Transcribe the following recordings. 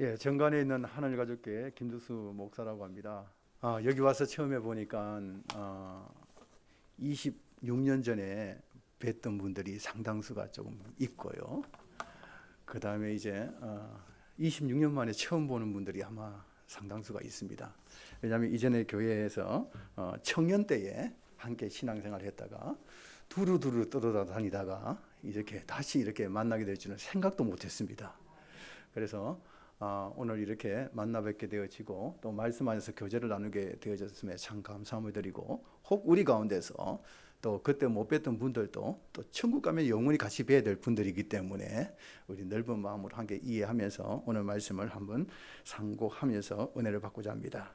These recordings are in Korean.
예, 정관에 있는 하늘가족교회 김두수 목사라고 합니다. 여기 와서 처음에 보니까 26년 전에 뵀던 분들이 상당수가 조금 있고요. 그 다음에 이제 26년 만에 처음 보는 분들이 아마 상당수가 있습니다. 왜냐하면 이전에 교회에서 청년 때에 함께 신앙생활을 했다가 두루두루 떠돌아다니다가 이렇게 다시 이렇게 만나게 될 줄은 생각도 못했습니다. 그래서 오늘 이렇게 만나 뵙게 되어지고 또 말씀 안에서 교제를 나누게 되어졌음에 참 감사함을 드리고, 혹 우리 가운데서 또 그때 못 뵀던 분들도 또 천국 가면 영원히 같이 뵈야 될 분들이기 때문에 우리 넓은 마음으로 함께 이해하면서 오늘 말씀을 한번 상고하면서 은혜를 받고자 합니다.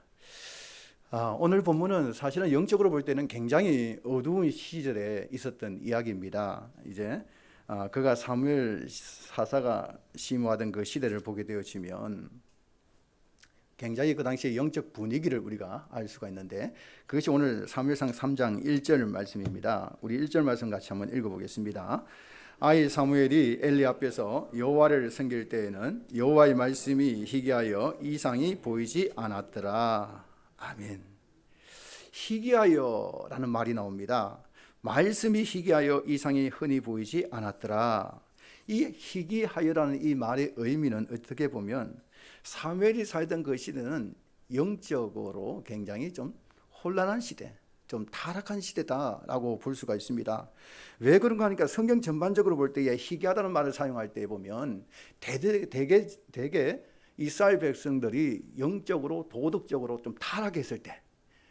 오늘 본문은 사실은 영적으로 볼 때는 굉장히 어두운 시절에 있었던 이야기입니다. 이제 그가 사무엘 사사가 심호하던 그 시대를 보게 되어지면 굉장히 그 당시의 영적 분위기를 우리가 알 수가 있는데, 그것이 오늘 사무엘상 3장 1절 말씀입니다. 우리 1절 말씀 같이 한번 읽어보겠습니다. 아이 사무엘이 엘리 앞에서 여호와를 섬길 때에는 여호와의 말씀이 희귀하여 이상이 보이지 않았더라. 아멘. 희귀하여라는 말이 나옵니다. 말씀이 희귀하여 이상이 흔히 보이지 않았더라. 이 희귀하여라는 이 말의 의미는 어떻게 보면 사무엘이 살던 그 시대는 영적으로 굉장히 좀 혼란한 시대, 좀 타락한 시대다라고 볼 수가 있습니다. 왜 그런가 하니까 성경 전반적으로 볼 때에 희귀하다는 말을 사용할 때 보면 대개 이스라엘 백성들이 영적으로 도덕적으로 좀 타락했을 때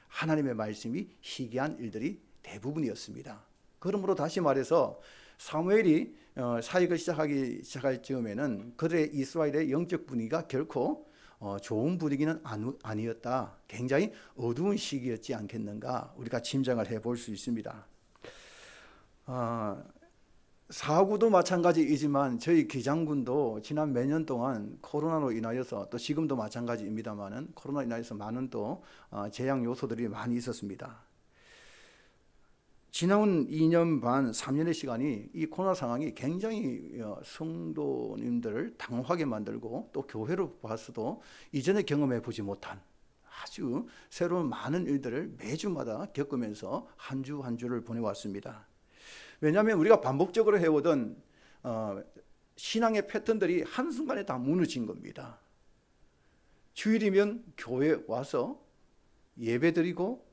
하나님의 말씀이 희귀한 일들이 대부분이었습니다. 그러므로 다시 말해서 사무엘이 사역을 시작할 즈음에는 그들의 이스라엘의 영적 분위기가 결코 좋은 분위기는 아니었다. 굉장히 어두운 시기였지 않겠는가, 우리가 짐작을 해볼 수 있습니다. 사구도 마찬가지이지만 저희 기장군도 지난 몇 년 동안 코로나로 인하여서, 또 지금도 마찬가지입니다만은 코로나 인하여서 많은 또 재앙 요소들이 많이 있었습니다. 지나온 2년 반, 3년의 시간이 이 코로나 상황이 굉장히 성도님들을 당황하게 만들고, 또 교회로 봐서도 이전에 경험해 보지 못한 아주 새로운 많은 일들을 매주마다 겪으면서 한 주 한 주를 보내왔습니다. 왜냐하면 우리가 반복적으로 해오던 신앙의 패턴들이 한순간에 다 무너진 겁니다. 주일이면 교회 와서 예배드리고,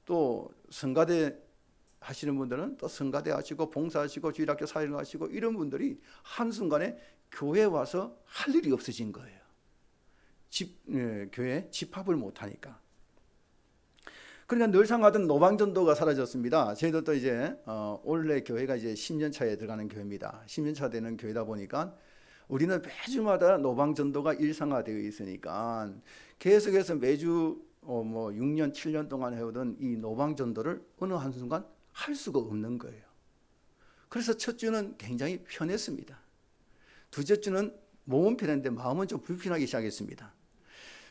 또 성가대 하시는 분들은 또 성가대 하시고 봉사하시고 주일학교 사역을 하시고, 이런 분들이 한순간에 교회 와서 할 일이 없어진 거예요. 교회 집합을 못하니까. 그러니까 늘상 하던 노방전도가 사라졌습니다. 저희들도 이제 올해 교회가 이제 10년 차에 들어가는 교회입니다. 10년 차 되는 교회다 보니까 우리는 매주마다 노방전도가 일상화되어 있으니까 계속해서 매주 6년 7년 동안 해오던 이 노방전도를 어느 한순간 할 수가 없는 거예요. 그래서 첫 주는 굉장히 편했습니다. 두째 주는 몸은 편했는데 마음은 좀 불편하기 시작했습니다.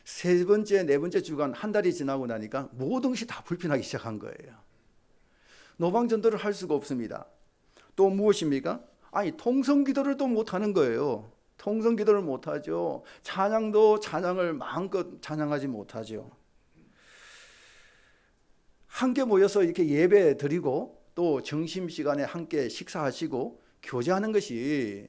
세 번째, 네 번째 주간 한 달이 지나고 나니까 모든 것이 다 불편하기 시작한 거예요. 노방전도를 할 수가 없습니다. 또 무엇입니까? 통성기도를 또 못하는 거예요. 통성기도를 못하죠. 찬양도 찬양을 마음껏 찬양하지 못하죠. 함께 모여서 이렇게 예배 드리고, 또 점심시간에 함께 식사하시고 교제하는 것이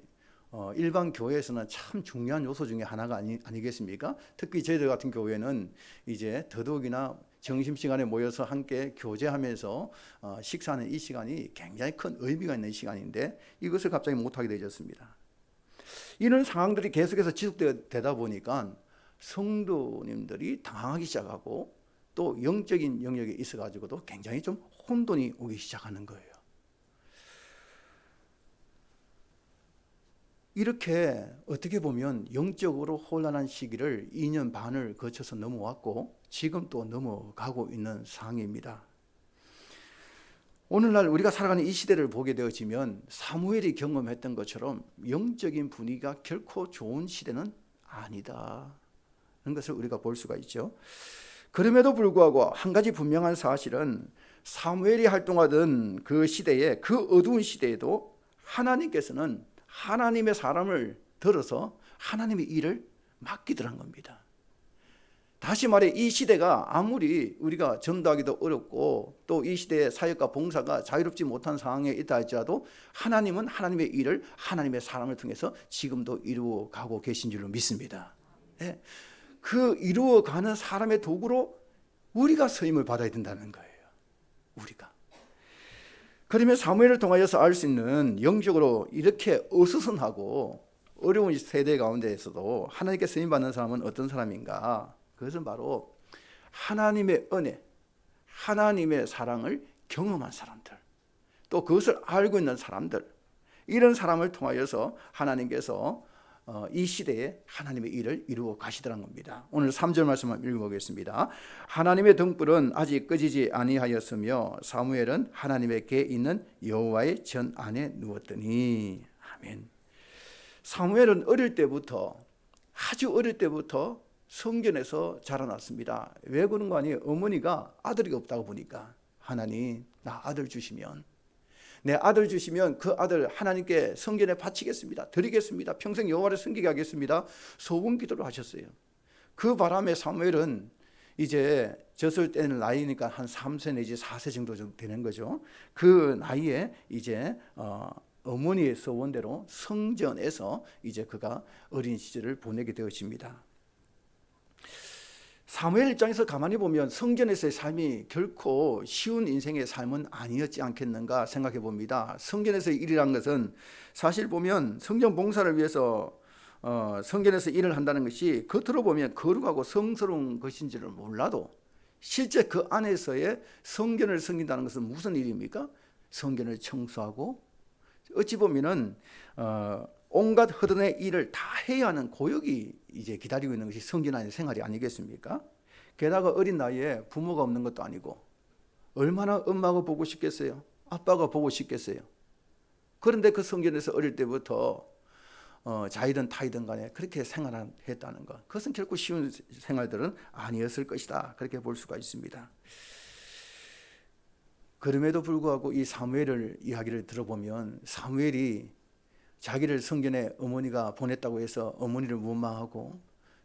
일반 교회에서는 참 중요한 요소 중에 하나가 아니겠습니까? 특히 저희들 같은 교회는 이제 더더욱이나 점심시간에 모여서 함께 교제하면서 식사하는 이 시간이 굉장히 큰 의미가 있는 시간인데, 이것을 갑자기 못하게 되었습니다. 이런 상황들이 계속해서 지속되다 보니까 성도님들이 당황하기 시작하고, 또 영적인 영역에 있어가지고도 굉장히 좀 혼돈이 오기 시작하는 거예요. 이렇게 어떻게 보면 영적으로 혼란한 시기를 2년 반을 거쳐서 넘어왔고, 지금 또 넘어가고 있는 상황입니다. 오늘날 우리가 살아가는 이 시대를 보게 되어지면 사무엘이 경험했던 것처럼 영적인 분위기가 결코 좋은 시대는 아니다 하는 것을 우리가 볼 수가 있죠. 그럼에도 불구하고 한 가지 분명한 사실은 사무엘이 활동하던 그 시대에, 그 어두운 시대에도 하나님께서는 하나님의 사람을 들어서 하나님의 일을 맡기더란 겁니다. 다시 말해 이 시대가 아무리 우리가 전도하기도 어렵고 또 이 시대의 사역과 봉사가 자유롭지 못한 상황에 있다 할지라도 하나님은 하나님의 일을 하나님의 사람을 통해서 지금도 이루어가고 계신 줄로 믿습니다. 네. 그 이루어가는 사람의 도구로 우리가 쓰임을 받아야 된다는 거예요. 우리가. 그러면 사무엘을 통하여서 알 수 있는 영적으로 이렇게 어수선하고 어려운 세대 가운데에서도 하나님께 쓰임받는 사람은 어떤 사람인가? 그것은 바로 하나님의 은혜, 하나님의 사랑을 경험한 사람들, 또 그것을 알고 있는 사람들, 이런 사람을 통하여서 하나님께서 이 시대에 하나님의 일을 이루어 가시더란 겁니다. 오늘 3절 말씀을 읽어보겠습니다. 하나님의 등불은 아직 꺼지지 아니하였으며 사무엘은 하나님의 궤 있는 여호와의 전 안에 누웠더니. 아멘. 사무엘은 어릴 때부터, 아주 어릴 때부터 성전에서 자라났습니다. 왜 그런 거 아니에요? 어머니가 아들이 없다고 보니까 하나님 나 아들 주시면, 내 아들 주시면 그 아들 하나님께 성전에 바치겠습니다. 드리겠습니다. 평생 여호와를 섬기게 하겠습니다. 소금 기도를 하셨어요. 그 바람에 사무엘은 이제 젖을 떼는 나이니까 한 3세 내지 4세 정도 되는 거죠. 그 나이에 이제 어머니의 소원대로 성전에서 이제 그가 어린 시절을 보내게 되어집니다. 사무엘 입장에서 가만히 보면 성전에서의 삶이 결코 쉬운 인생의 삶은 아니었지 않겠는가 생각해 봅니다. 성전에서의 일이란 것은 사실 보면 성전 봉사를 위해서 성전에서 일을 한다는 것이 겉으로 보면 거룩하고 성스러운 것인지를 몰라도 실제 그 안에서의 성전을 섬긴다는 것은 무슨 일입니까? 성전을 청소하고 어찌 보면은 온갖 허든의 일을 다 해야 하는 고역이 이제 기다리고 있는 것이 성전 안의 생활이 아니겠습니까? 게다가 어린 나이에 부모가 없는 것도 아니고 얼마나 엄마가 보고 싶겠어요? 아빠가 보고 싶겠어요? 그런데 그 성전에서 어릴 때부터 자이든 타이든 간에 그렇게 생활했다는 것, 그것은 결코 쉬운 생활들은 아니었을 것이다, 그렇게 볼 수가 있습니다. 그럼에도 불구하고 이 사무엘을 이야기를 들어보면 사무엘이 자기를 성전에 어머니가 보냈다고 해서 어머니를 원망하고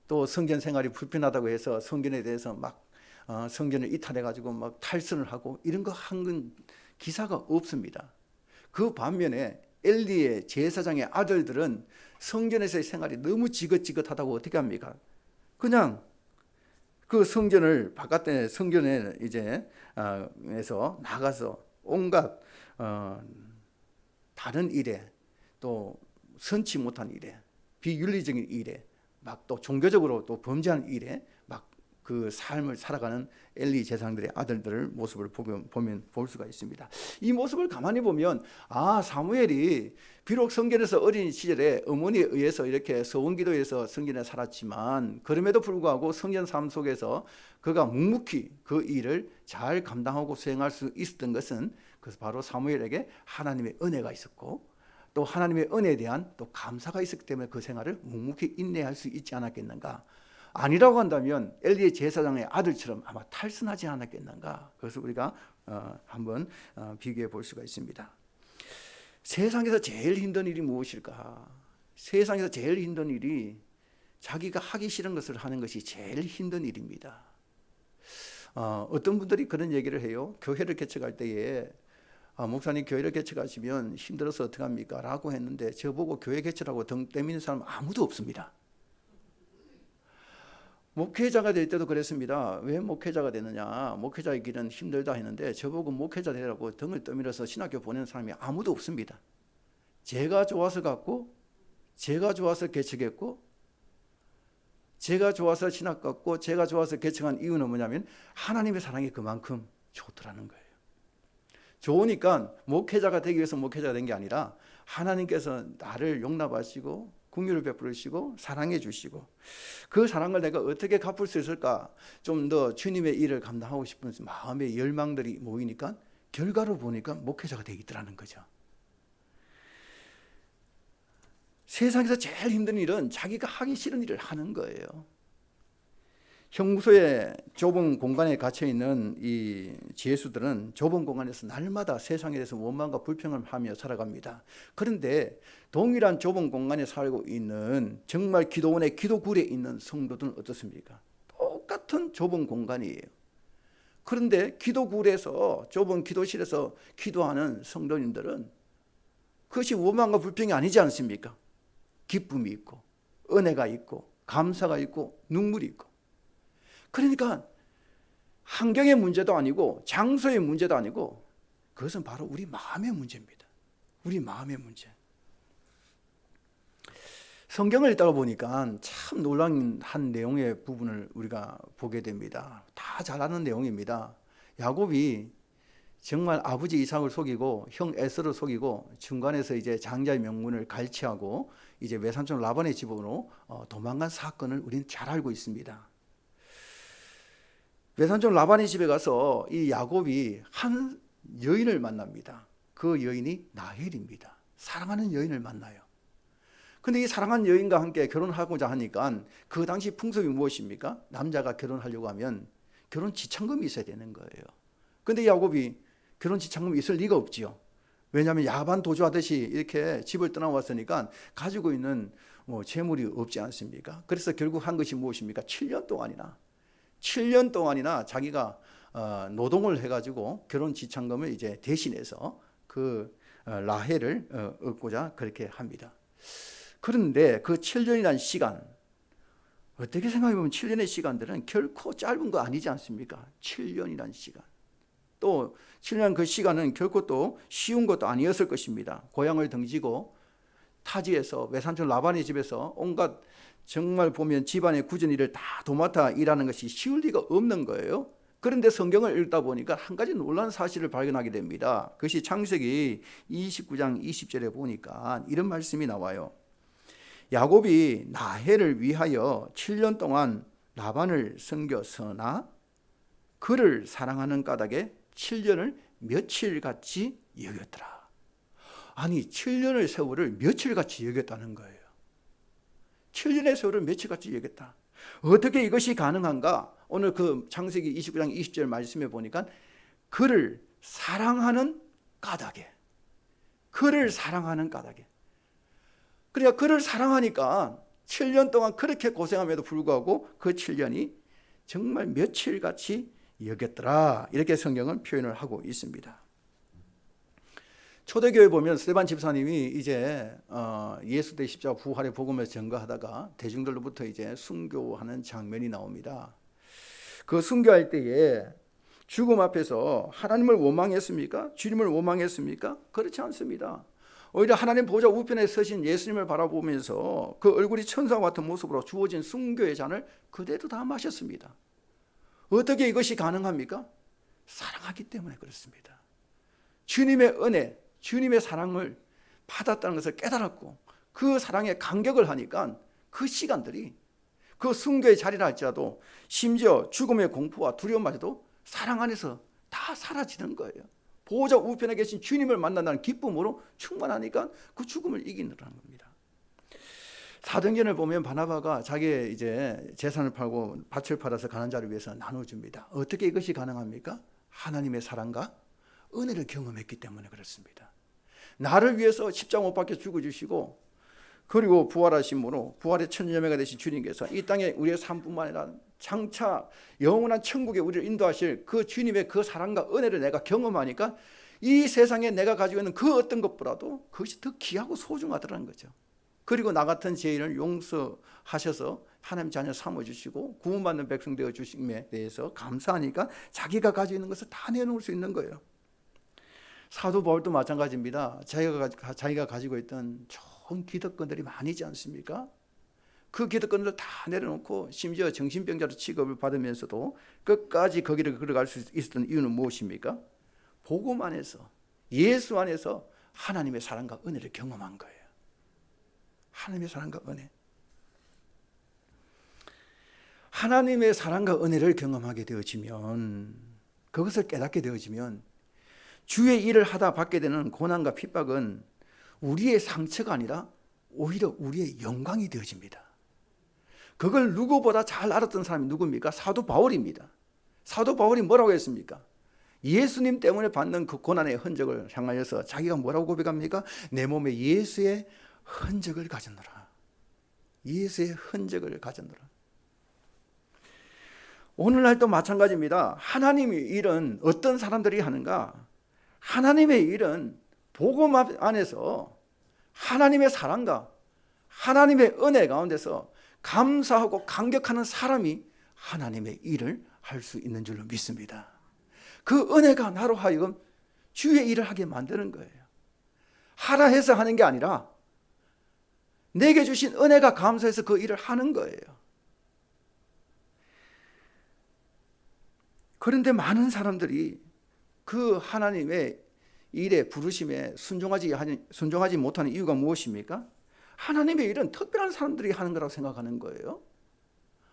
또 성전 생활이 불편하다고 해서 성전에 대해서 막 성전을 이탈해가지고 막 탈선을 하고 이런 거 한 건 기사가 없습니다. 그 반면에 엘리의 제사장의 아들들은 성전에서의 생활이 너무 지긋지긋하다고 어떻게 합니까? 그냥 그 성전을 바깥에 성전에 이제 에서 나가서 온갖 다른 일에 또 선치 못한 일에 비윤리적인 일에 막 또 종교적으로 또 범죄하는 일에 막 그 삶을 살아가는 엘리 제사장들의 아들들의 모습을 보면 볼 수가 있습니다. 이 모습을 가만히 보면 사무엘이 비록 성전에서 어린 시절에 어머니에 의해서 이렇게 서원기도에서 성전에 살았지만 그럼에도 불구하고 성전 삶 속에서 그가 묵묵히 그 일을 잘 감당하고 수행할 수 있었던 것은 그래서 바로 사무엘에게 하나님의 은혜가 있었고 또 하나님의 은혜에 대한 또 감사가 있었기 때문에 그 생활을 묵묵히 인내할 수 있지 않았겠는가. 아니라고 한다면 엘리의 제사장의 아들처럼 아마 탈선하지 않았겠는가. 그래서 우리가 한번 비교해 볼 수가 있습니다. 세상에서 제일 힘든 일이 무엇일까? 세상에서 제일 힘든 일이 자기가 하기 싫은 것을 하는 것이 제일 힘든 일입니다. 어떤 분들이 그런 얘기를 해요. 교회를 개척할 때에 목사님 교회를 개척하시면 힘들어서 어떡합니까? 라고 했는데 저보고 교회 개척하고 등 때미는 사람 아무도 없습니다. 목회자가 될 때도 그랬습니다. 왜 목회자가 되느냐? 목회자의 길은 힘들다 했는데 저보고 목회자 되라고 등을 떠밀어서 신학교 보내는 사람이 아무도 없습니다. 제가 좋아서 갔고 제가 좋아서 개척했고 제가 좋아서 신학 갔고 제가 좋아서 개척한 이유는 뭐냐면 하나님의 사랑이 그만큼 좋더라는 거예요. 좋으니까 목회자가 되기 위해서 목회자가 된 게 아니라 하나님께서 나를 용납하시고 긍휼을 베풀으시고 사랑해 주시고 그 사랑을 내가 어떻게 갚을 수 있을까? 좀 더 주님의 일을 감당하고 싶은 마음의 열망들이 모이니까 결과로 보니까 목회자가 되겠더라는 거죠. 세상에서 제일 힘든 일은 자기가 하기 싫은 일을 하는 거예요. 형무소의 좁은 공간에 갇혀 있는 이 죄수들은 좁은 공간에서 날마다 세상에 대해서 원망과 불평을 하며 살아갑니다. 그런데 동일한 좁은 공간에 살고 있는 정말 기도원의 기도굴에 있는 성도들은 어떻습니까? 똑같은 좁은 공간이에요. 그런데 기도굴에서 좁은 기도실에서 기도하는 성도님들은 그것이 원망과 불평이 아니지 않습니까? 기쁨이 있고 은혜가 있고 감사가 있고 눈물이 있고. 그러니까 환경의 문제도 아니고 장소의 문제도 아니고 그것은 바로 우리 마음의 문제입니다. 우리 마음의 문제. 성경을 읽다가 보니까 참 놀라운 한 내용의 부분을 우리가 보게 됩니다. 다 잘 아는 내용입니다. 야곱이 정말 아버지 이삭을 속이고 형 에서를 속이고 중간에서 이제 장자의 명분을 갈취하고 이제 외삼촌 라반의 집으로 도망간 사건을 우리는 잘 알고 있습니다. 외삼촌 라반의 집에 가서 이 야곱이 한 여인을 만납니다. 그 여인이 라헬입니다. 사랑하는 여인을 만나요. 근데 이 사랑하는 여인과 함께 결혼하고자 하니까 그 당시 풍습이 무엇입니까? 남자가 결혼하려고 하면 결혼 지참금이 있어야 되는 거예요. 근데 야곱이 결혼 지참금이 있을 리가 없지요. 왜냐하면 야반 도주하듯이 이렇게 집을 떠나왔으니까 가지고 있는 재물이 없지 않습니까? 그래서 결국 한 것이 무엇입니까? 7년 동안이나 자기가 노동을 해가지고 결혼 지참금을 이제 대신해서 그 라헬을 얻고자 그렇게 합니다. 그런데 그 7년이라는 시간, 어떻게 생각해보면 7년의 시간들은 결코 짧은 거 아니지 않습니까? 7년이라는 시간. 또 7년 그 시간은 결코 또 쉬운 것도 아니었을 것입니다. 고향을 등지고 타지에서 외삼촌 라반의 집에서 온갖 정말 보면 집안의 굳은 일을 다 도맡아 일하는 것이 쉬울 리가 없는 거예요. 그런데 성경을 읽다 보니까 한 가지 놀라운 사실을 발견하게 됩니다. 그것이 창세기 29장 20절에 보니까 이런 말씀이 나와요. 야곱이 라헬을 위하여 7년 동안 라반을 섬겼으나 그를 사랑하는 까닭에 7년을 며칠같이 여겼더라. 아니 7년의 세월을 며칠같이 여겼다는 거예요. 7년의 세월을 며칠같이 여겼다. 어떻게 이것이 가능한가? 오늘 그 창세기 29장 20절 말씀에 보니까 그를 사랑하는 까닭에, 그를 사랑하는 까닭에. 그러니까 그를 사랑하니까 7년 동안 그렇게 고생함에도 불구하고 그 7년이 정말 며칠같이 여겼더라. 이렇게 성경은 표현을 하고 있습니다. 초대교회 보면 스데반 집사님이 이제 예수 대 십자가 부활의 복음을 전가하다가 대중들로부터 이제 순교하는 장면이 나옵니다. 그 순교할 때에 죽음 앞에서 하나님을 원망했습니까? 주님을 원망했습니까? 그렇지 않습니다. 오히려 하나님 보좌 우편에 서신 예수님을 바라보면서 그 얼굴이 천사와 같은 모습으로 주어진 순교의 잔을 그대로 다 마셨습니다. 어떻게 이것이 가능합니까? 사랑하기 때문에 그렇습니다. 주님의 은혜, 주님의 사랑을 받았다는 것을 깨달았고 그 사랑에 감격을 하니까 그 시간들이 그 순교의 자리라 할지라도 심지어 죽음의 공포와 두려움마저도 사랑 안에서 다 사라지는 거예요. 보호자 우편에 계신 주님을 만난다는 기쁨으로 충만하니까 그 죽음을 이기는 겁니다. 사도행전을 보면 바나바가 자기의 이제 재산을 팔고 밭을 팔아서 가난한 자를 위해서 나눠줍니다. 어떻게 이것이 가능합니까? 하나님의 사랑과 은혜를 경험했기 때문에 그렇습니다. 나를 위해서 십자가 못 박혀 죽어주시고 그리고 부활하심으로 부활의 천년매가 되신 주님께서 이 땅에 우리의 삶뿐만 아니라 장차 영원한 천국에 우리를 인도하실 그 주님의 그 사랑과 은혜를 내가 경험하니까 이 세상에 내가 가지고 있는 그 어떤 것보다도 그것이 더 귀하고 소중하더라는 거죠. 그리고 나 같은 죄인을 용서하셔서 하나님 자녀 삼아주시고 구원받는 백성 되어주심에 대해서 감사하니까 자기가 가지고 있는 것을 다 내놓을 수 있는 거예요. 사도 바울도 마찬가지입니다. 자기가 가지고 있던 좋은 기득권들이 많이지 않습니까? 그 기득권을 다 내려놓고 심지어 정신병자로 취급을 받으면서도 끝까지 거기를 걸어갈 수 있었던 이유는 무엇입니까? 복음 안에서, 예수 안에서 하나님의 사랑과 은혜를 경험한 거예요. 하나님의 사랑과 은혜. 하나님의 사랑과 은혜를 경험하게 되어지면, 그것을 깨닫게 되어지면 주의 일을 하다 받게 되는 고난과 핍박은 우리의 상처가 아니라 오히려 우리의 영광이 되어집니다. 그걸 누구보다 잘 알았던 사람이 누굽니까? 사도 바울입니다. 사도 바울이 뭐라고 했습니까? 예수님 때문에 받는 그 고난의 흔적을 향하여서 자기가 뭐라고 고백합니까? 내 몸에 예수의 흔적을 가졌노라. 예수의 흔적을 가졌노라. 오늘날도 마찬가지입니다. 하나님의 일은 어떤 사람들이 하는가? 하나님의 일은 복음 안에서 하나님의 사랑과 하나님의 은혜 가운데서 감사하고 감격하는 사람이 하나님의 일을 할 수 있는 줄로 믿습니다. 그 은혜가 나로 하여금 주의 일을 하게 만드는 거예요. 하라 해서 하는 게 아니라 내게 주신 은혜가 감사해서 그 일을 하는 거예요. 그런데 많은 사람들이 그 하나님의 일에 부르심에 순종하지 못하는 이유가 무엇입니까? 하나님의 일은 특별한 사람들이 하는 거라고 생각하는 거예요.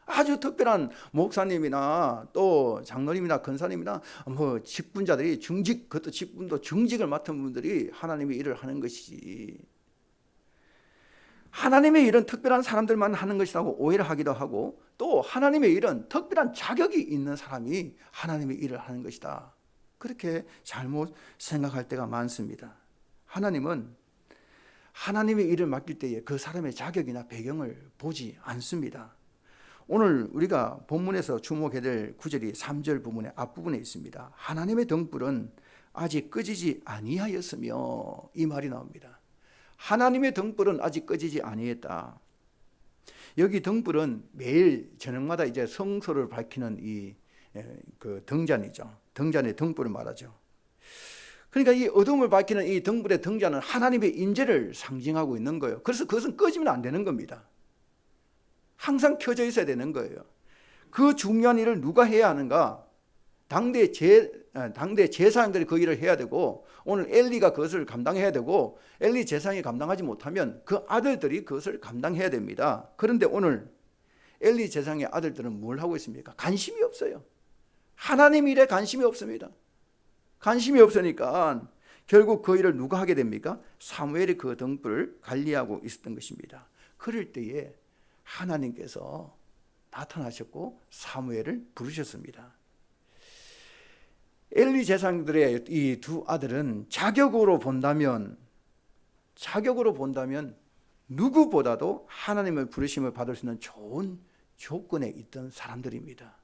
아주 특별한 목사님이나 또 장로님이나 권사님이나 뭐 직분자들이 그것도 직분도 중직을 맡은 분들이 하나님의 일을 하는 것이지, 하나님의 일은 특별한 사람들만 하는 것이라고 오해를 하기도 하고, 또 하나님의 일은 특별한 자격이 있는 사람이 하나님의 일을 하는 것이다, 그렇게 잘못 생각할 때가 많습니다. 하나님은 하나님의 일을 맡길 때에 그 사람의 자격이나 배경을 보지 않습니다. 오늘 우리가 본문에서 주목해야 될 구절이 3절 부분의 앞부분에 있습니다. 하나님의 등불은 아직 꺼지지 아니하였으며, 이 말이 나옵니다. 하나님의 등불은 아직 꺼지지 아니했다. 여기 등불은 매일 저녁마다 이제 성소를 밝히는 그 등잔이죠. 등잔의 등불을 말하죠. 그러니까 이 어둠을 밝히는 이 등불의 등잔은 하나님의 임재를 상징하고 있는 거예요. 그래서 그것은 꺼지면 안 되는 겁니다. 항상 켜져 있어야 되는 거예요. 그 중요한 일을 누가 해야 하는가? 당대 제사장들이 그 일을 해야 되고, 오늘 엘리가 그것을 감당해야 되고, 엘리 제사장이 감당하지 못하면 그 아들들이 그것을 감당해야 됩니다. 그런데 오늘 엘리 제사장의 아들들은 뭘 하고 있습니까? 관심이 없어요. 하나님 일에 관심이 없습니다. 관심이 없으니까 결국 그 일을 누가 하게 됩니까? 사무엘이 그 등불을 관리하고 있었던 것입니다. 그럴 때에 하나님께서 나타나셨고 사무엘을 부르셨습니다. 엘리 제사장들의 이 두 아들은 자격으로 본다면 누구보다도 하나님의 부르심을 받을 수 있는 좋은 조건에 있던 사람들입니다.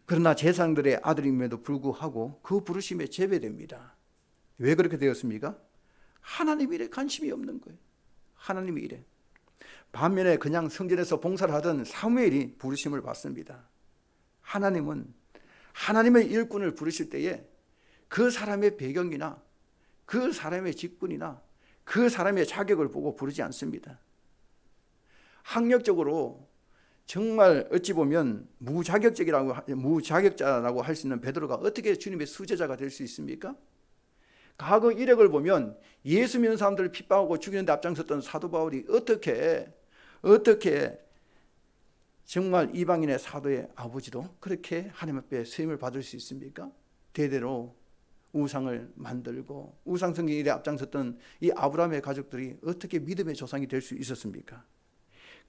그러나 제사장들의 아들임에도 불구하고 그 부르심에 제외됩니다. 왜 그렇게 되었습니까? 하나님 일에 관심이 없는 거예요. 하나님 일에. 반면에 그냥 성전에서 봉사를 하던 사무엘이 부르심을 받습니다. 하나님은 하나님의 일꾼을 부르실 때에 그 사람의 배경이나 그 사람의 직분이나 그 사람의 자격을 보고 부르지 않습니다. 학력적으로 정말 어찌 보면 무자격자라고 할 수 있는 베드로가 어떻게 주님의 수제자가 될 수 있습니까? 과거 이력을 보면 예수 믿는 사람들을 핍박하고 죽이는 데 앞장섰던 사도 바울이 어떻게 정말 이방인의 사도의 아버지도 그렇게 하나님 앞에 쓰임을 받을 수 있습니까? 대대로 우상을 만들고 우상 섬기는 일에 앞장섰던 이 아브라함의 가족들이 어떻게 믿음의 조상이 될 수 있었습니까?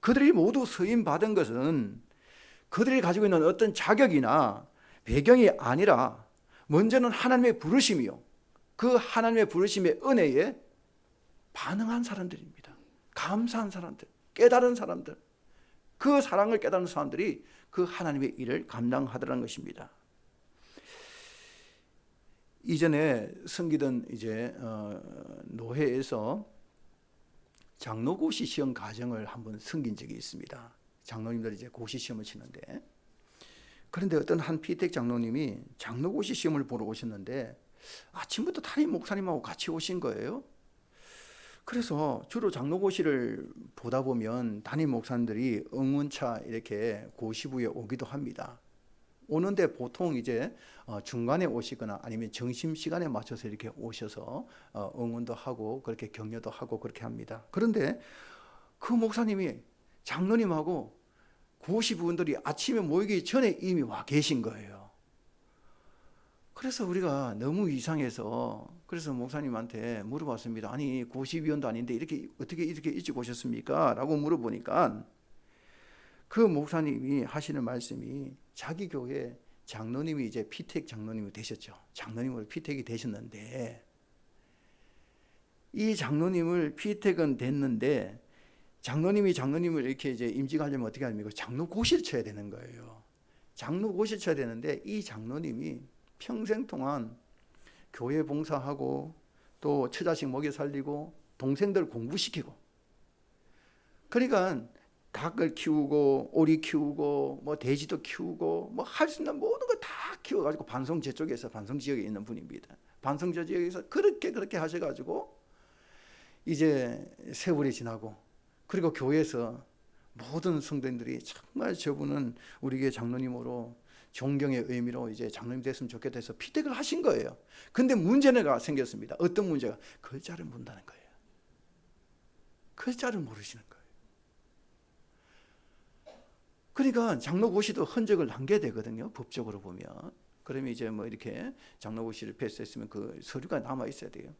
그들이 모두 쓰임 받은 것은 그들이 가지고 있는 어떤 자격이나 배경이 아니라 먼저는 하나님의 부르심이요, 그 하나님의 부르심의 은혜에 반응한 사람들입니다. 감사한 사람들, 깨달은 사람들, 그 사랑을 깨달은 사람들이 그 하나님의 일을 감당하더라는 것입니다. 이전에 섬기던 노회에서 장로고시 시험 과정을 한번 섬긴 적이 있습니다. 장로님들이 이제 고시 시험을 치는데, 그런데 어떤 한 피택 장로님이 장로고시 시험을 보러 오셨는데 아침부터 담임 목사님하고 같이 오신 거예요. 그래서 주로 장로고시를 보다 보면 담임 목사님들이 응원차 이렇게 고시부에 오기도 합니다. 오는데 보통 이제 중간에 오시거나 아니면 점심시간에 맞춰서 이렇게 오셔서 응원도 하고 그렇게 격려도 하고 그렇게 합니다. 그런데 그 목사님이 장로님하고 고시부원들이 아침에 모이기 전에 이미 와 계신 거예요. 그래서 우리가 너무 이상해서 그래서 목사님한테 물어봤습니다. 아니 고시위원도 아닌데 어떻게 이렇게 일찍 오셨습니까? 라고 물어보니까 그 목사님이 하시는 말씀이 자기 교회 장로님이 이제 피택 장로님이 되셨죠. 장로님으로 피택이 되셨는데 이 장로님을 피택은 됐는데 장로님을 이렇게 이제 임직하려면 어떻게 합니까? 장로고시를 쳐야 되는 거예요. 장로고시를 쳐야 되는데 이 장로님이 평생 동안 교회 봉사하고 또 처자식 먹여 살리고 동생들 공부시키고 그러니까 닭을 키우고 오리 키우고 뭐 돼지도 키우고 뭐 할 수 있는 모든 걸 다 키워가지고 반성제 쪽에서 반성 지역에 있는 분입니다. 반성제 지역에서 그렇게 하셔가지고 이제 세월이 지나고 그리고 교회에서 모든 성도님들이 정말 저분은 우리 교회 장로님으로 존경의 의미로 이제 장로님 됐으면 좋겠다 해서 피택을 하신 거예요. 근데 문제가 생겼습니다. 어떤 문제가? 글자를 모른다는 거예요. 글자를 모르시는 거예요. 그러니까 장로고시도 흔적을 남겨야 되거든요. 법적으로 보면. 그러면 이제 뭐 이렇게 장로고시를 패스했으면 그 서류가 남아 있어야 돼요.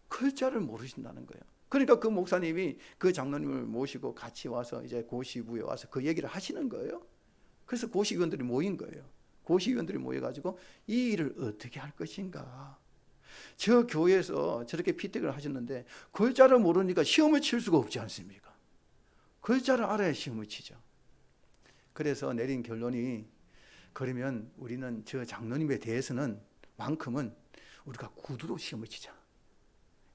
글자를 모르신다는 거예요. 그러니까 그 목사님이 그 장로님을 모시고 같이 와서 이제 고시부에 와서 그 얘기를 하시는 거예요. 그래서 고시위원들이 모인 거예요. 고시위원들이 모여가지고 이 일을 어떻게 할 것인가. 저 교회에서 저렇게 피택을 하셨는데 글자를 모르니까 시험을 칠 수가 없지 않습니까? 글자를 알아야 시험을 치죠. 그래서 내린 결론이 그러면 우리는 저 장로님에 대해서는 만큼은 우리가 구두로 시험을 치자.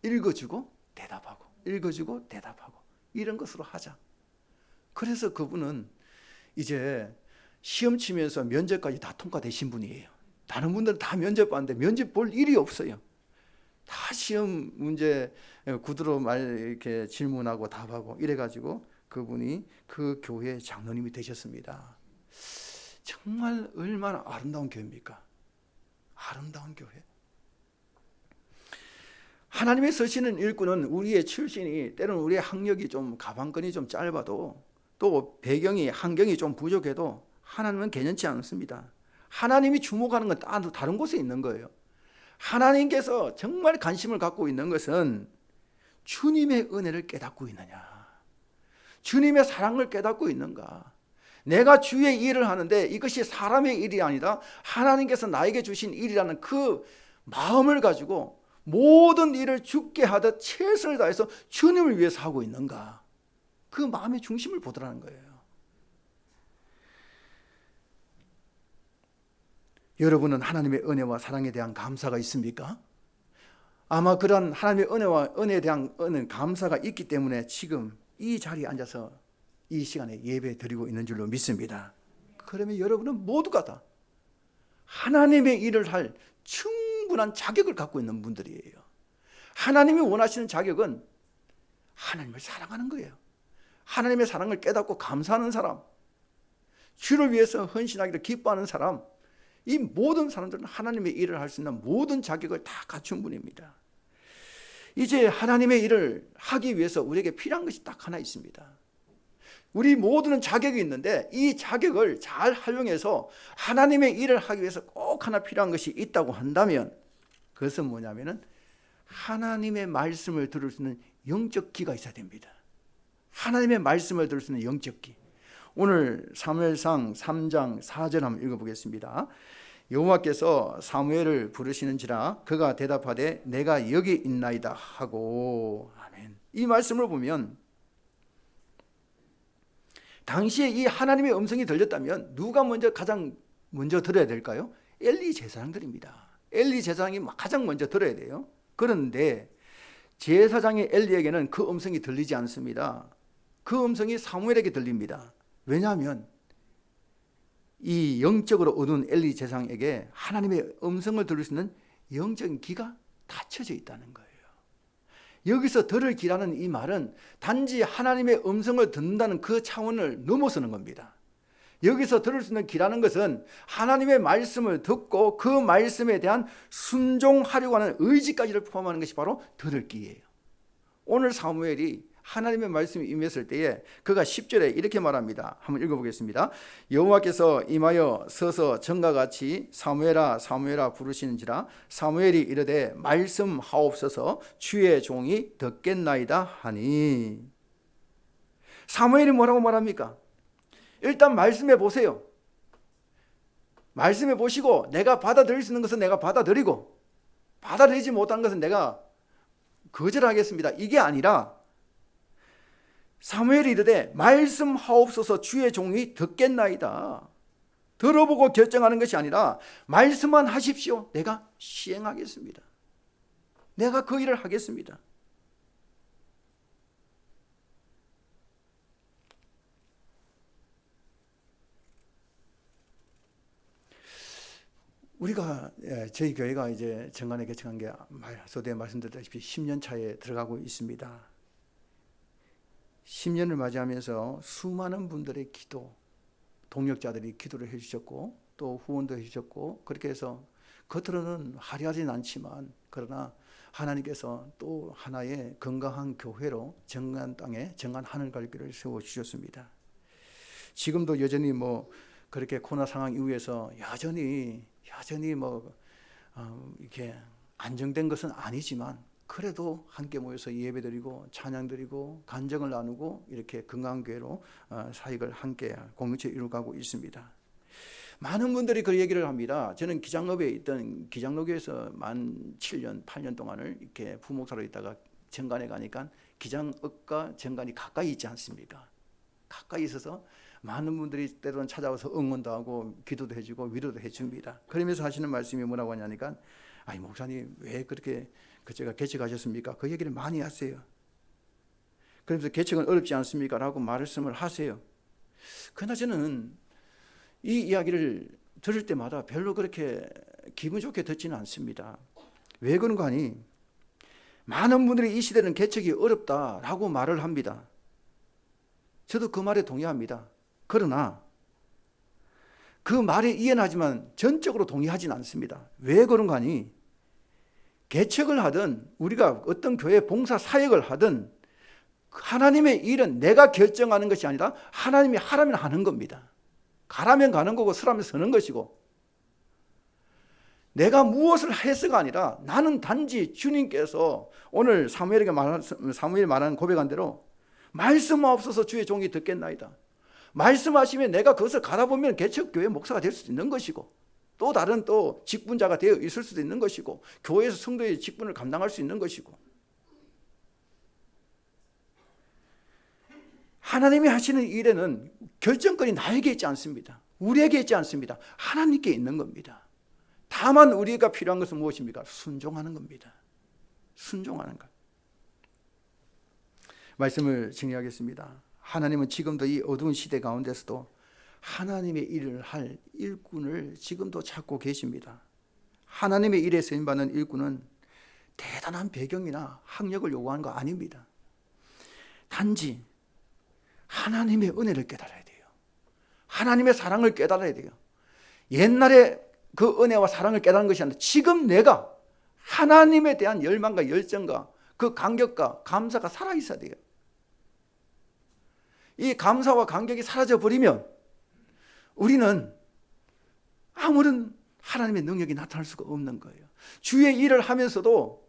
읽어주고 대답하고 읽어주고 대답하고 이런 것으로 하자. 그래서 그분은 이제 시험 치면서 면접까지 다 통과되신 분이에요. 다른 분들은 다 면접 봤는데 면접 볼 일이 없어요. 다 시험 문제 구두로 이렇게 질문하고 답하고 이래가지고 그분이 그 교회 장로님이 되셨습니다. 정말 얼마나 아름다운 교회입니까? 아름다운 교회. 하나님의 쓰시는 일꾼은 우리의 출신이 때로는 우리의 학력이 좀 가방끈이 좀 짧아도 또 배경이 환경이 좀 부족해도 하나님은 개념치 않습니다. 하나님이 주목하는 건 다른 곳에 있는 거예요. 하나님께서 정말 관심을 갖고 있는 것은 주님의 은혜를 깨닫고 있느냐, 주님의 사랑을 깨닫고 있는가. 내가 주의 일을 하는데 이것이 사람의 일이 아니라 하나님께서 나에게 주신 일이라는 그 마음을 가지고 모든 일을 주께 하듯 최선을 다해서 주님을 위해서 하고 있는가. 그 마음의 중심을 보더라는 거예요. 여러분은 하나님의 은혜와 사랑에 대한 감사가 있습니까? 아마 그런 하나님의 은혜와 은혜에 대한 감사가 있기 때문에 지금 이 자리에 앉아서 이 시간에 예배 드리고 있는 줄로 믿습니다. 그러면 여러분은 모두가 다 하나님의 일을 할 충분한 자격을 갖고 있는 분들이에요. 하나님이 원하시는 자격은 하나님을 사랑하는 거예요. 하나님의 사랑을 깨닫고 감사하는 사람, 주를 위해서 헌신하기를 기뻐하는 사람, 이 모든 사람들은 하나님의 일을 할 수 있는 모든 자격을 다 갖춘 분입니다. 이제 하나님의 일을 하기 위해서 우리에게 필요한 것이 딱 하나 있습니다. 우리 모두는 자격이 있는데 이 자격을 잘 활용해서 하나님의 일을 하기 위해서 꼭 하나 필요한 것이 있다고 한다면 그것은 뭐냐면은 하나님의 말씀을 들을 수 있는 영적 귀가 있어야 됩니다. 하나님의 말씀을 들을 수 있는 영적 귀. 오늘 사무엘상 3장 4절 한번 읽어보겠습니다. 여호와께서 사무엘을 부르시는지라 그가 대답하되 내가 여기 있나이다 하고. 아멘. 이 말씀을 보면 당시에 이 하나님의 음성이 들렸다면 누가 가장 먼저 들어야 될까요? 엘리 제사장들입니다. 엘리 제사장이 가장 먼저 들어야 돼요. 그런데 제사장의 엘리에게는 그 음성이 들리지 않습니다. 그 음성이 사무엘에게 들립니다. 왜냐하면 이 영적으로 어두운 엘리 제사장에게 하나님의 음성을 들을 수 있는 영적인 귀가 닫혀져 있다는 거예요. 여기서 들을 귀라는 이 말은 단지 하나님의 음성을 듣는다는 그 차원을 넘어서는 겁니다. 여기서 들을 수 있는 귀라는 것은 하나님의 말씀을 듣고 그 말씀에 대한 순종하려고 하는 의지까지를 포함하는 것이 바로 들을 귀예요. 오늘 사무엘이 하나님의 말씀이 임했을 때에 그가 10절에 이렇게 말합니다. 한번 읽어보겠습니다. 여호와께서 임하여 서서 전과 같이 사무엘아 사무엘아 부르시는지라 사무엘이 이르되 말씀하옵소서 주의 종이 듣겠나이다 하니. 사무엘이 뭐라고 말합니까? 일단 말씀해 보세요. 말씀해 보시고 내가 받아들일 수 있는 것은 내가 받아들이고 받아들이지 못한 것은 내가 거절하겠습니다. 이게 아니라 사무엘이 이르되 말씀하옵소서 주의 종이 듣겠나이다. 들어보고 결정하는 것이 아니라 말씀만 하십시오. 내가 시행하겠습니다. 내가 그 일을 하겠습니다. 우리가 저희 교회가 이제 정관에 개척한 게 소대에 말씀드렸다시피 10년 차에 들어가고 있습니다. 10년을 맞이하면서 수많은 분들의 기도, 동력자들이 기도를 해주셨고 또 후원도 해주셨고 그렇게 해서 겉으로는 화려하진 않지만 그러나 하나님께서 또 하나의 건강한 교회로 정관 땅에 정관 하늘갈기를 세워주셨습니다. 지금도 여전히 그렇게 코로나 상황 이후에서 여전히 이렇게 안정된 것은 아니지만 그래도 함께 모여서 예배드리고 찬양드리고 간증을 나누고 이렇게 건강교회로 사역을 함께 공동체 이루어가고 있습니다. 많은 분들이 그 얘기를 합니다. 저는 기장업에 있던 기장로교에서 만 7년, 8년 동안을 이렇게 부목사로 있다가 정관에 가니까 기장업과 정관이 가까이 있지 않습니까? 가까이 있어서 많은 분들이 때로는 찾아와서 응원도 하고 기도도 해주고 위로도 해줍니다. 그러면서 하시는 말씀이 뭐라고 하냐니까 아니 목사님 왜 그렇게 제가 개척하셨습니까? 그 얘기를 많이 하세요. 그러면서 개척은 어렵지 않습니까? 라고 말씀을 하세요. 그러나 저는 이 이야기를 들을 때마다 별로 그렇게 기분 좋게 듣지는 않습니다. 왜 그런가 하니 많은 분들이 이 시대는 개척이 어렵다라고 말을 합니다. 저도 그 말에 동의합니다. 그러나 그 말에 이해하지만 전적으로 동의하지는 않습니다. 왜 그런가 하니 개척을 하든 우리가 어떤 교회 봉사 사역을 하든 하나님의 일은 내가 결정하는 것이 아니라 하나님이 하라면 하는 겁니다. 가라면 가는 거고 서라면 서는 것이고 내가 무엇을 해서가 아니라 나는 단지 주님께서 오늘 사무엘이 말하는 고백한 대로 말씀하옵소서 주의 종이 듣겠나이다. 말씀하시면 내가 그것을 가다 보면 개척교회 목사가 될 수도 있는 것이고 또 다른 또 직분자가 되어 있을 수도 있는 것이고 교회에서 성도의 직분을 감당할 수 있는 것이고 하나님이 하시는 일에는 결정권이 나에게 있지 않습니다. 우리에게 있지 않습니다. 하나님께 있는 겁니다. 다만 우리가 필요한 것은 무엇입니까? 순종하는 겁니다. 순종하는 것. 말씀을 정리하겠습니다. 하나님은 지금도 이 어두운 시대 가운데서도 하나님의 일을 할 일꾼을 지금도 찾고 계십니다. 하나님의 일에 쓰임받는 일꾼은 대단한 배경이나 학력을 요구하는 거 아닙니다. 단지 하나님의 은혜를 깨달아야 돼요. 하나님의 사랑을 깨달아야 돼요. 옛날에 그 은혜와 사랑을 깨달은 것이 아니라 지금 내가 하나님에 대한 열망과 열정과 그 감격과 감사가 살아있어야 돼요. 이 감사와 감격이 사라져버리면 우리는 아무런 하나님의 능력이 나타날 수가 없는 거예요. 주의 일을 하면서도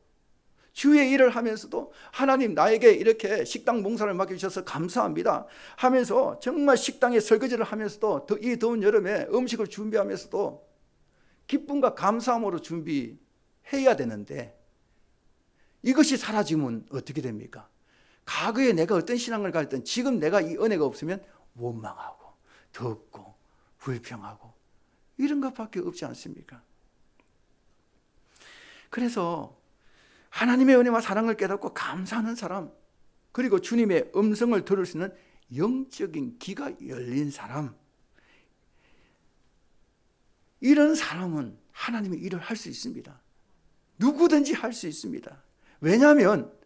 하나님 나에게 이렇게 식당 봉사를 맡겨주셔서 감사합니다 하면서 정말 식당에 설거지를 하면서도 이 더운 여름에 음식을 준비하면서도 기쁨과 감사함으로 준비해야 되는데 이것이 사라지면 어떻게 됩니까? 과거에 내가 어떤 신앙을 가졌든 지금 내가 이 은혜가 없으면 원망하고 덥고 불평하고 이런 것밖에 없지 않습니까? 그래서 하나님의 은혜와 사랑을 깨닫고 감사하는 사람, 그리고 주님의 음성을 들을 수 있는 영적인 귀가 열린 사람, 이런 사람은 하나님의 일을 할 수 있습니다. 누구든지 할 수 있습니다. 왜냐하면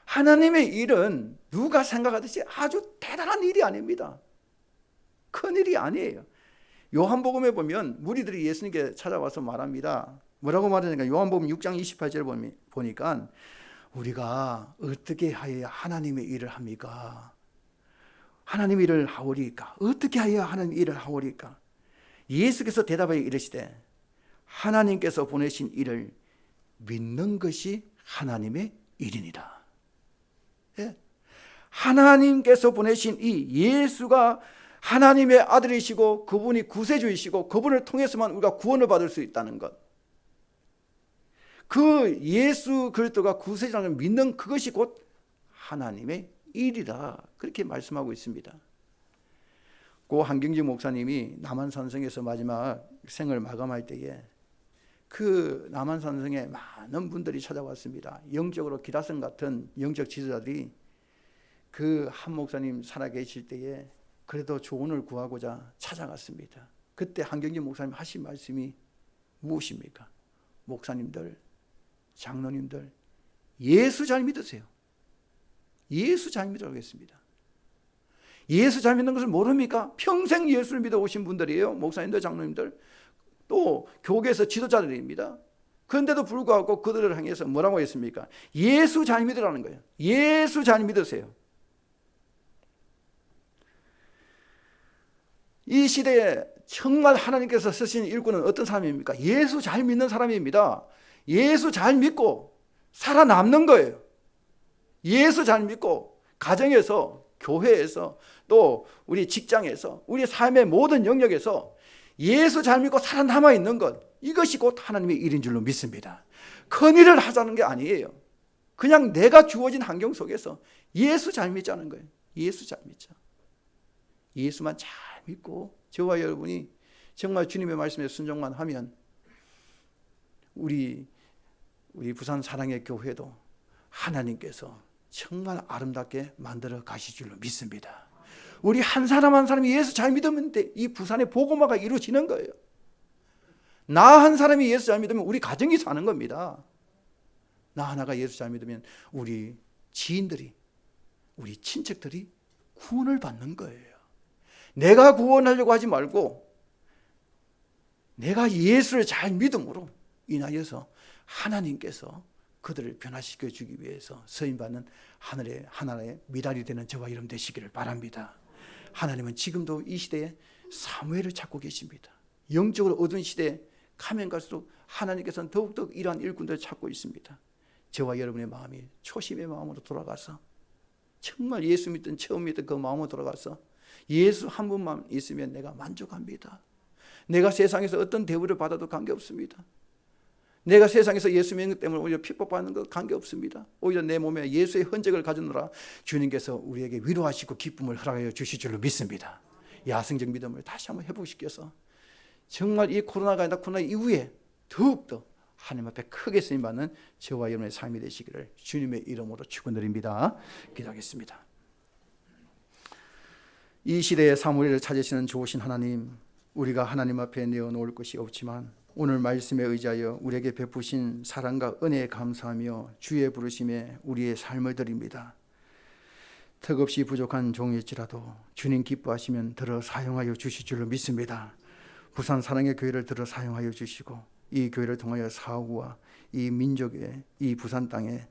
하나님의 일은 누가 생각하듯이 아주 대단한 일이 아닙니다. 큰 일이 아니에요. 요한복음에 보면 무리들이 예수님께 찾아와서 말합니다. 뭐라고 말하니까 요한복음 6장 28절을 보니까 우리가 어떻게 하여야 하나님의 일을 합니까? 하나님의 일을 하오리까? 어떻게 하여야 하나님의 일을 하오리까? 예수께서 대답하여 이르시되 하나님께서 보내신 일을 믿는 것이 하나님의 일이니라. 예? 하나님께서 보내신 이 예수가 하나님의 아들이시고 그분이 구세주이시고 그분을 통해서만 우리가 구원을 받을 수 있다는 것, 그 예수 그리스도가 구세주라는 걸 믿는 그것이 곧 하나님의 일이라 그렇게 말씀하고 있습니다. 고 한경직 목사님이 남한산성에서 마지막 생을 마감할 때에 그 남한산성에 많은 분들이 찾아왔습니다. 영적으로 기라성 같은 영적 지도자들이 그 한 목사님 살아계실 때에 그래도 조언을 구하고자 찾아갔습니다. 그때 한경직 목사님 하신 말씀이 무엇입니까? 목사님들, 장로님들, 예수 잘 믿으세요. 예수 잘 믿으라고 했습니다. 예수 잘 믿는 것을 모릅니까? 평생 예수를 믿어 오신 분들이에요. 목사님들, 장로님들, 또 교계에서 지도자들입니다. 그런데도 불구하고 그들을 향해서 뭐라고 했습니까? 예수 잘 믿으라는 거예요. 예수 잘 믿으세요. 이 시대에 정말 하나님께서 쓰신 일꾼은 어떤 사람입니까? 예수 잘 믿는 사람입니다. 예수 잘 믿고 살아남는 거예요. 예수 잘 믿고 가정에서, 교회에서, 또 우리 직장에서, 우리 삶의 모든 영역에서 예수 잘 믿고 살아남아 있는 것, 이것이 곧 하나님의 일인 줄로 믿습니다. 큰일을 하자는 게 아니에요. 그냥 내가 주어진 환경 속에서 예수 잘 믿자는 거예요. 예수 잘 믿자. 예수만 잘 믿고 저와 여러분이 정말 주님의 말씀에 순종만 하면 우리 부산 사랑의 교회도 하나님께서 정말 아름답게 만들어 가실 줄로 믿습니다. 우리 한 사람 한 사람이 예수 잘 믿으면 이 부산의 복음화가 이루어지는 거예요. 나 한 사람이 예수 잘 믿으면 우리 가정이 사는 겁니다. 나 하나가 예수 잘 믿으면 우리 지인들이, 우리 친척들이 구원을 받는 거예요. 내가 구원하려고 하지 말고 내가 예수를 잘 믿음으로 인하여서 하나님께서 그들을 변화시켜 주기 위해서 서임받는 하나의 미랄이 되는 저와 여러분 되시기를 바랍니다. 하나님은 지금도 이 시대에 사무엘을 찾고 계십니다. 영적으로 어두운 시대에 가면 갈수록 하나님께서는 더욱더 이러한 일꾼들을 찾고 있습니다. 저와 여러분의 마음이 초심의 마음으로 돌아가서 정말 예수 믿던 처음 믿던 그 마음으로 돌아가서 예수 한 분만 있으면 내가 만족합니다. 내가 세상에서 어떤 대우를 받아도 관계없습니다. 내가 세상에서 예수 믿는 것 때문에 오히려 핍박받는 것 관계없습니다. 오히려 내 몸에 예수의 흔적을 가져노라 주님께서 우리에게 위로하시고 기쁨을 허락하여 주실 줄로 믿습니다. 야성적 믿음을 다시 한번 회복시켜서 정말 이 코로나 이후에 더욱더 하나님 앞에 크게 쓰임받는 저와 여러분의 삶이 되시기를 주님의 이름으로 축원드립니다. 기도하겠습니다. 이 시대에 사무엘을 찾으시는 좋으신 하나님, 우리가 하나님 앞에 내어놓을 것이 없지만 오늘 말씀에 의지하여 우리에게 베푸신 사랑과 은혜에 감사하며 주의 부르심에 우리의 삶을 드립니다. 턱없이 부족한 종일지라도 주님 기뻐하시면 들어 사용하여 주실 줄로 믿습니다. 부산 사랑의 교회를 들어 사용하여 주시고 이 교회를 통하여 사후와 이 민족의 이 부산 땅에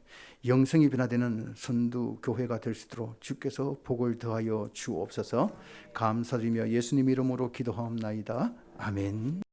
영성이 변화되는 선두 교회가 될 수 있도록 주께서 복을 더하여 주옵소서. 감사드리며 예수님 이름으로 기도하옵나이다. 아멘.